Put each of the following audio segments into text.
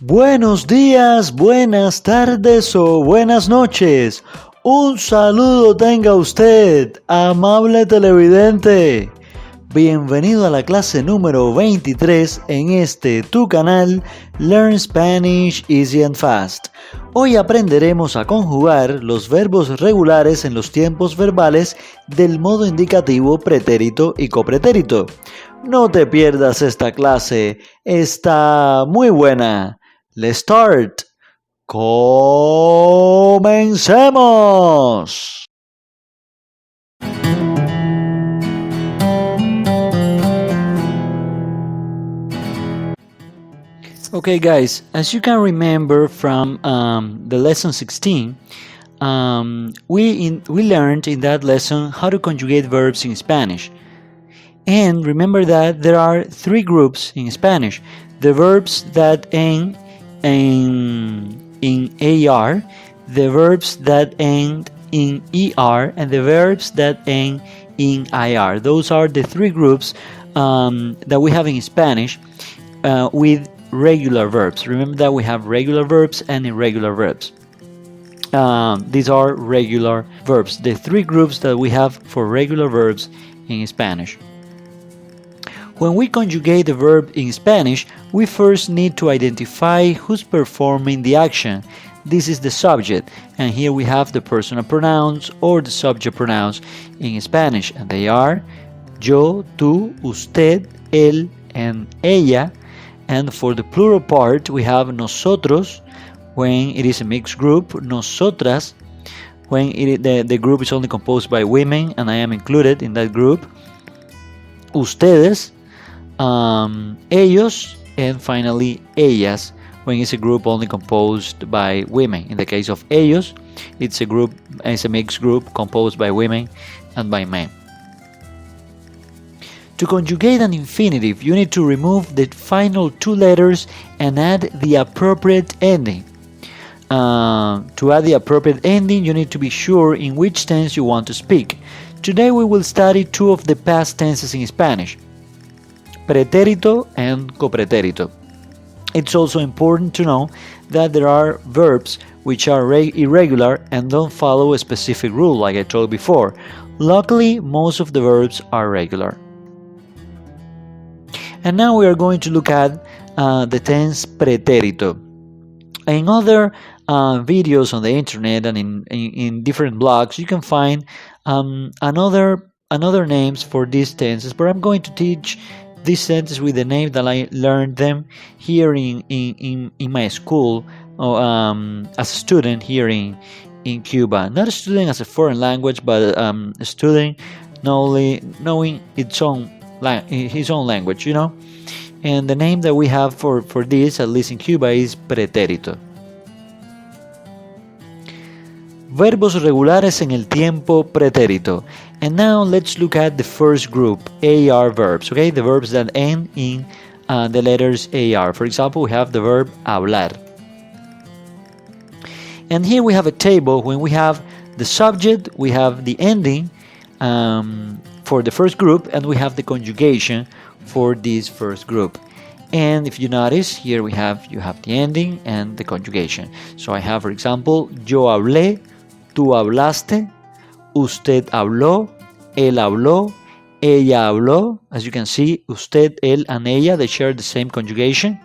Buenos días, buenas tardes o buenas noches. Un saludo tenga usted, amable televidente. Bienvenido a la clase número 23 en tu canal Learn Spanish Easy and Fast. Hoy aprenderemos a conjugar los verbos regulares en los tiempos verbales del modo indicativo, pretérito y copretérito. No te pierdas esta clase, está muy buena. Let's start. ¡Comencemos! Okay, guys, as you can remember from the lesson 16, we learned in that lesson how to conjugate verbs in Spanish. And remember that there are three groups in Spanish: the verbs that end in AR, the verbs that end in ER, and the verbs that end in IR. Those are the three groups that we have in Spanish with regular verbs. Remember that we have regular verbs and irregular verbs. These are regular verbs, the three groups that we have for regular verbs in Spanish. When we conjugate a verb in Spanish, we first need to identify who's performing the action. This is the subject, and here we have the personal pronouns or the subject pronouns in Spanish, and they are yo, tú, usted, él, and ella. And for the plural part, we have nosotros when it is a mixed group, nosotras when the group is only composed by women, and I am included in that group, ustedes, ellos, and finally ellas when it's a group only composed by women. In the case of ellos, it's a mixed group composed by women and by men. To conjugate an infinitive, you need to remove the final two letters and add the appropriate ending. To add the appropriate ending, you need to be sure in which tense you want to speak. Today we will study two of the past tenses in Spanish: pretérito and copretérito. It's also important to know that there are verbs which are irregular and don't follow a specific rule, like I told before. Luckily, most of the verbs are regular. And now we are going to look at the tense pretérito. In other videos on the internet and in different blogs, you can find another names for these tenses, but I'm going to teach these sentences with the name that I learned them here in my school as a student here in Cuba. Not a student as a foreign language, but a student knowing his own language, And the name that we have for this, at least in Cuba, is pretérito. Verbos regulares en el tiempo pretérito. And now let's look at the first group, AR verbs, okay? The verbs that end in the letters AR. For example, we have the verb hablar. And here we have a table. When we have the subject, we have the ending for the first group, and we have the conjugation for this first group. And if you notice, here you have the ending and the conjugation. So I have, for example, yo hablé, tú hablaste, usted habló, él habló, ella habló. As you can see, usted, él, and ella, they share the same conjugation.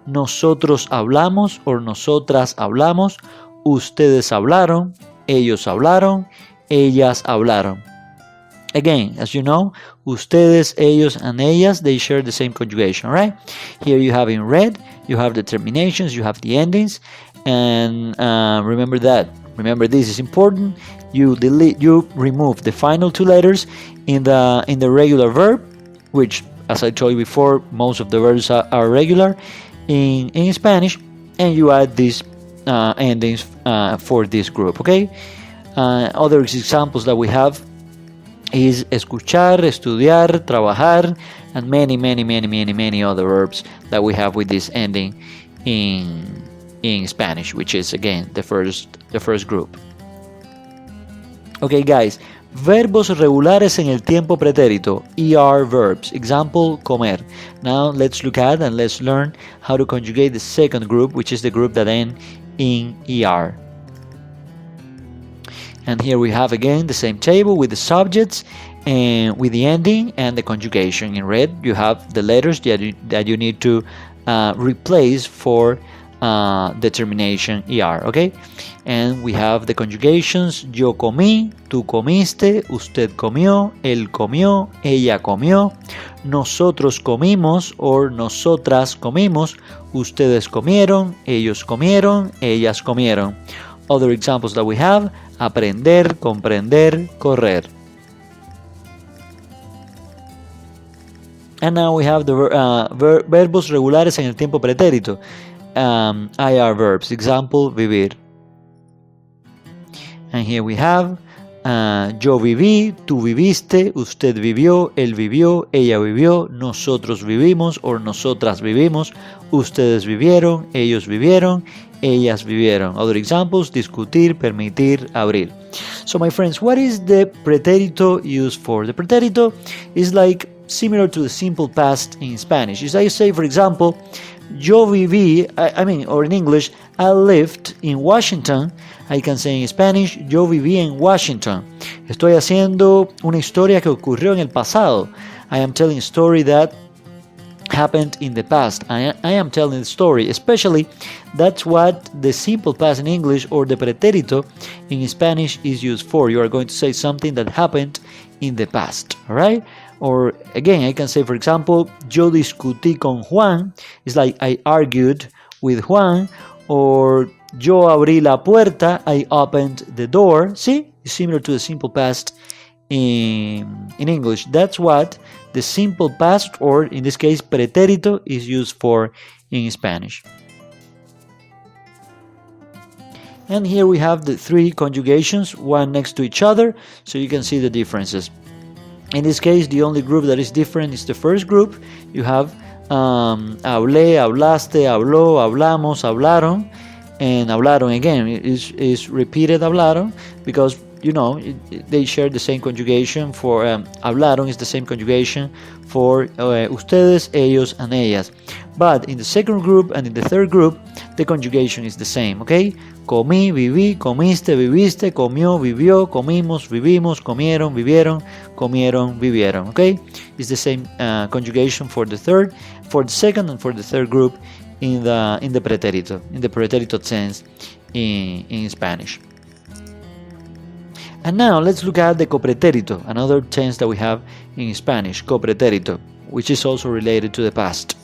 Nosotros hablamos or nosotras hablamos, ustedes hablaron, ellos hablaron, ellas hablaron. Again, as you know, ustedes, ellos, and ellas, they share the same conjugation, right? Here you have in red, you have the terminations, you have the endings, and remember this is important. You remove the final two letters in the regular verb, which, as I told you before, most of the verbs are regular in Spanish, and you add these endings for this group, okay? Other examples that we have is escuchar, estudiar, trabajar, and many other verbs that we have with this ending in Spanish, which is again the first group. Okay, guys, Verbos regulares en el tiempo pretérito, ER verbs. Example, comer. Now let's look at and let's learn how to conjugate the second group, which is the group that ends in ER. And here we have again the same table with the subjects and with the ending and the conjugation. In red, you have the letters that you need to replace for the termination ER, okay? And we have the conjugations: yo comí, tú comiste, usted comió, él comió, ella comió, nosotros comimos or nosotras comimos, ustedes comieron, ellos comieron, ellas comieron. Other examples that we have: aprender, comprender, correr. And now we have the verbos regulares en el tiempo pretérito, IR verbs. Example, vivir. And here we have yo viví, tú viviste, usted vivió, él vivió, ella vivió, nosotros vivimos or nosotras vivimos, ustedes vivieron, ellos vivieron, ellas vivieron. Other examples: discutir, permitir, abrir. So my friends, what is the pretérito used for? The pretérito is like similar to the simple past in Spanish. If I say, for example, yo viví, or in English, I lived in Washington, I can say in Spanish, yo viví en Washington. Estoy haciendo una historia que ocurrió en el pasado. I am telling a story that happened in the past. I am telling the story, especially that's what the simple past in English or the pretérito in Spanish is used for. You are going to say something that happened in the past, all right? Or again, I can say, for example, yo discutí con Juan. It's like I argued with Juan. Or yo abrí la puerta, I opened the door. See, it's similar to the simple past in English. That's what the simple past, or in this case, pretérito, is used for in Spanish. And here we have the three conjugations, one next to each other, so you can see the differences. In this case, the only group that is different is the first group. You have hablé, hablaste, habló, hablamos, hablaron, and hablaron again is repeated hablaron because they share the same conjugation for hablaron is the same conjugation for ustedes, ellos, and ellas. But in the second group and in the third group, the conjugation is the same, okay? Comí, viví, comiste, viviste, comió, vivió, comimos, vivimos, comieron, vivieron, comieron, vivieron, okay? It's the same conjugation for the second and for the third group in the pretérito tense in Spanish. And now let's look at the copretérito, another tense that we have in Spanish, copretérito, which is also related to the past.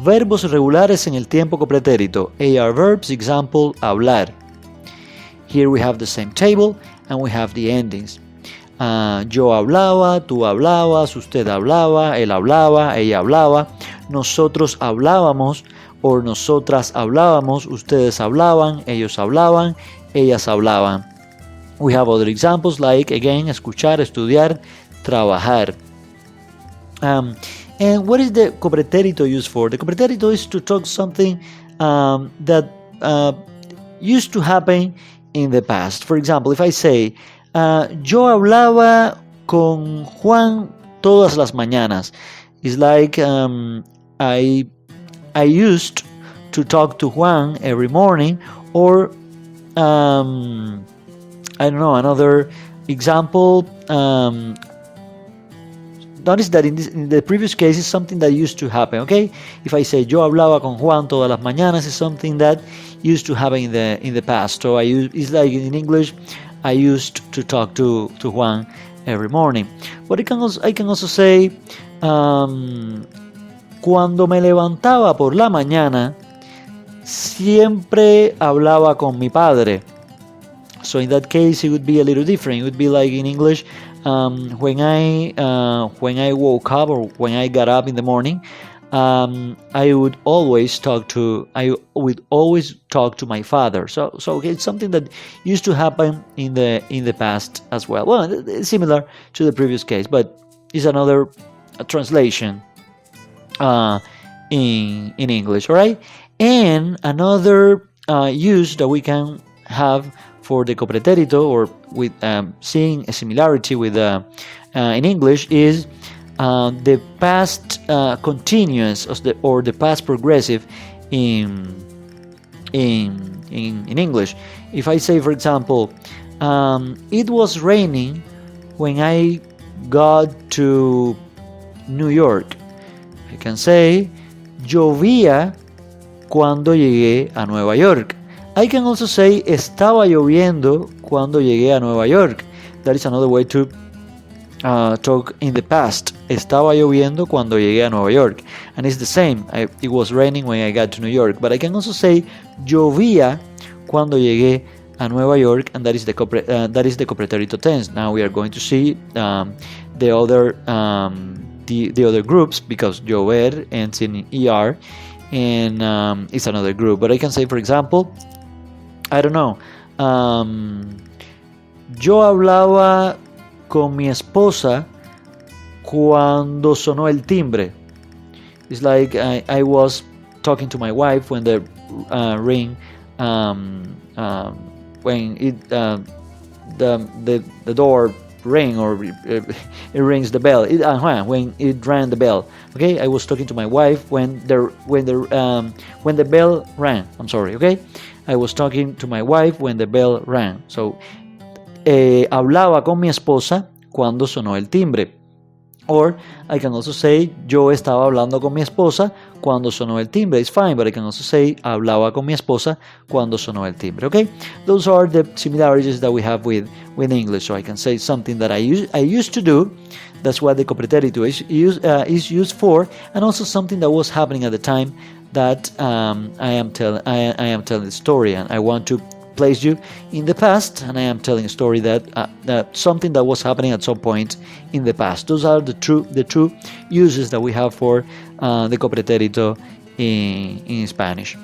Verbos regulares en el tiempo copretérito, AR verbs. Example, hablar. Here we have the same table and we have the endings. Yo hablaba, tú hablabas, usted hablaba, él hablaba, ella hablaba, nosotros hablábamos o nosotras hablábamos, ustedes hablaban, ellos hablaban, ellas hablaban. We have other examples like, again, escuchar, estudiar, trabajar. And what is the copretérito used for? The copretérito is to talk something that used to happen in the past. For example, if I say, yo hablaba con Juan todas las mañanas. It's like I used to talk to Juan every morning. Or I don't know, another example. Notice that in the previous case is something that used to happen, okay? If I say yo hablaba con Juan todas las mañanas, it's something that used to happen in the past. So it's like in English, I used to talk to Juan every morning. But I can also say cuando me levantaba por la mañana, siempre hablaba con mi padre. So in that case, it would be a little different. It would be like in English, when I woke up or when I got up in the morning, I would always talk to my father. So it's something that used to happen in the past as well. Well, it's similar to the previous case, but it's another translation in English. All right, and another use that we can have for the copretérito, or with seeing a similarity with in English, is the past continuous or the past progressive in English. If I say, for example, it was raining when I got to New York, I can say llovía cuando llegué a Nueva York. I can also say estaba lloviendo cuando llegué a Nueva York. That is another way to talk in the past. Estaba lloviendo cuando llegué a Nueva York. And it's the same. It was raining when I got to New York. But I can also say llovía cuando llegué a Nueva York, and that is the copretérito tense. Now we are going to see the other groups, because llover ends in er, and it's another group. But I can say, for example, I don't know, yo hablaba con mi esposa cuando sonó el timbre. It's like I was talking to my wife when the ring, when it the door ring, or it rings the bell. When it rang the bell. Okay, I was talking to my wife when the bell rang. I'm sorry. Okay, I was talking to my wife when the bell rang. So hablaba con mi esposa cuando sonó el timbre. Or I can also say yo estaba hablando con mi esposa cuando sonó el timbre. It's fine, but I can also say hablaba con mi esposa cuando sonó el timbre. Okay, those are the similarities that we have with English. So I can say something that I used to do. That's what the copretérito is used for, and also something that was happening at the time that I am telling the story, and I want to place you in the past, and I am telling a story that something that was happening at some point in the past. Those are the two uses that we have for the copretérito in Spanish.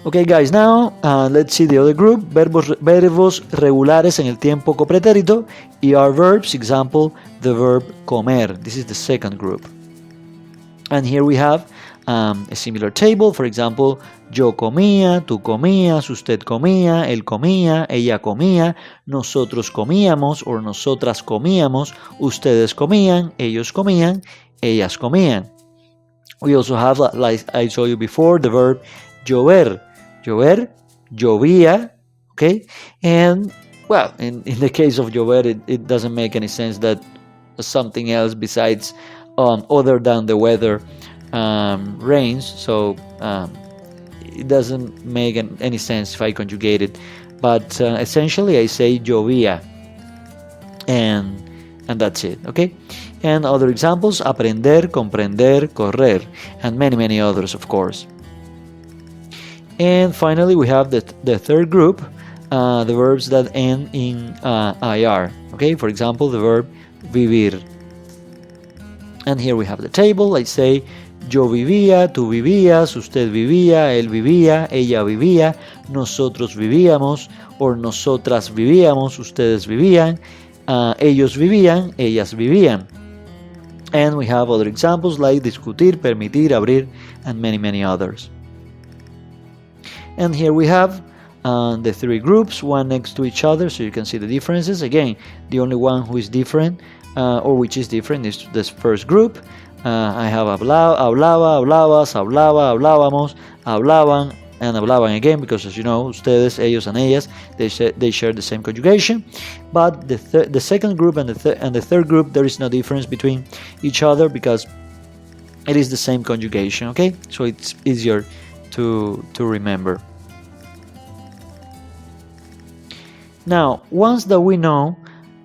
Okay, guys, now let's see the other group. Verbos regulares en el tiempo copretérito. ER verbs, example, the verb comer. This is the second group. And here we have a similar table. For example, yo comía, tú comías, usted comía, él comía, ella comía, nosotros comíamos, or nosotras comíamos, ustedes comían, ellos comían, ellas comían. We also have, like I told you before, the verb llover. Llover, llovía, okay? And, well, in the case of llover, it doesn't make any sense that something else besides, other than the weather, rains. So it doesn't make any sense if I conjugate it. But essentially, I say llovía, and that's it, okay? And other examples: aprender, comprender, correr, and many others, of course. And finally, we have the third group, the verbs that end in IR. Okay, for example, the verb vivir. And here we have the table. I say yo vivía, tú vivías, usted vivía, él vivía, ella vivía, nosotros vivíamos, or nosotras vivíamos, ustedes vivían, ellos vivían, ellas vivían. And we have other examples like discutir, permitir, abrir, and many others. And here we have the three groups, one next to each other, so you can see the differences. Again, the only one who is different, or which is different, is this first group. I have hablaba, hablabas, hablaba, hablábamos, hablaban, and hablaban again, because as you know, ustedes, ellos, and ellas, they share the same conjugation. But the second group and the third group, there is no difference between each other, because it is the same conjugation. Okay, so it's easier to remember. Now, once that we know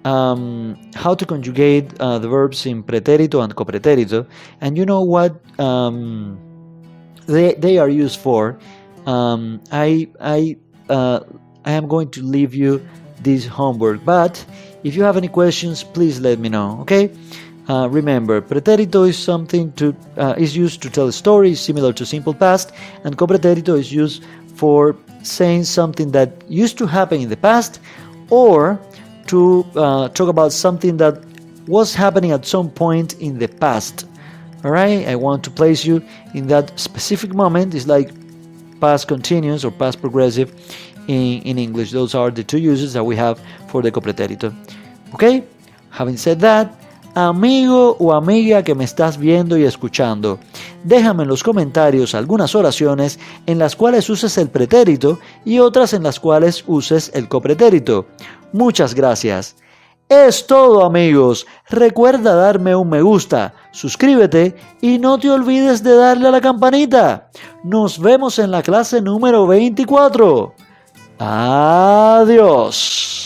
how to conjugate the verbs in pretérito and copretérito, and you know what they are used for, I am going to leave you this homework. But if you have any questions, please let me know. Okay. Remember, pretérito is something is used to tell a story, similar to simple past, and copretérito is used for saying something that used to happen in the past, or to talk about something that was happening at some point in the past. All right, I want to place you in that specific moment. It's like past continuous or past progressive in English. Those are the two uses that we have for the copretérito. Okay? Having said that, amigo o amiga que me estás viendo y escuchando, déjame en los comentarios algunas oraciones en las cuales uses el pretérito y otras en las cuales uses el copretérito. Muchas gracias. Es todo, amigos. Recuerda darme un me gusta, suscríbete y no te olvides de darle a la campanita. Nos vemos en la clase número 24. Adiós.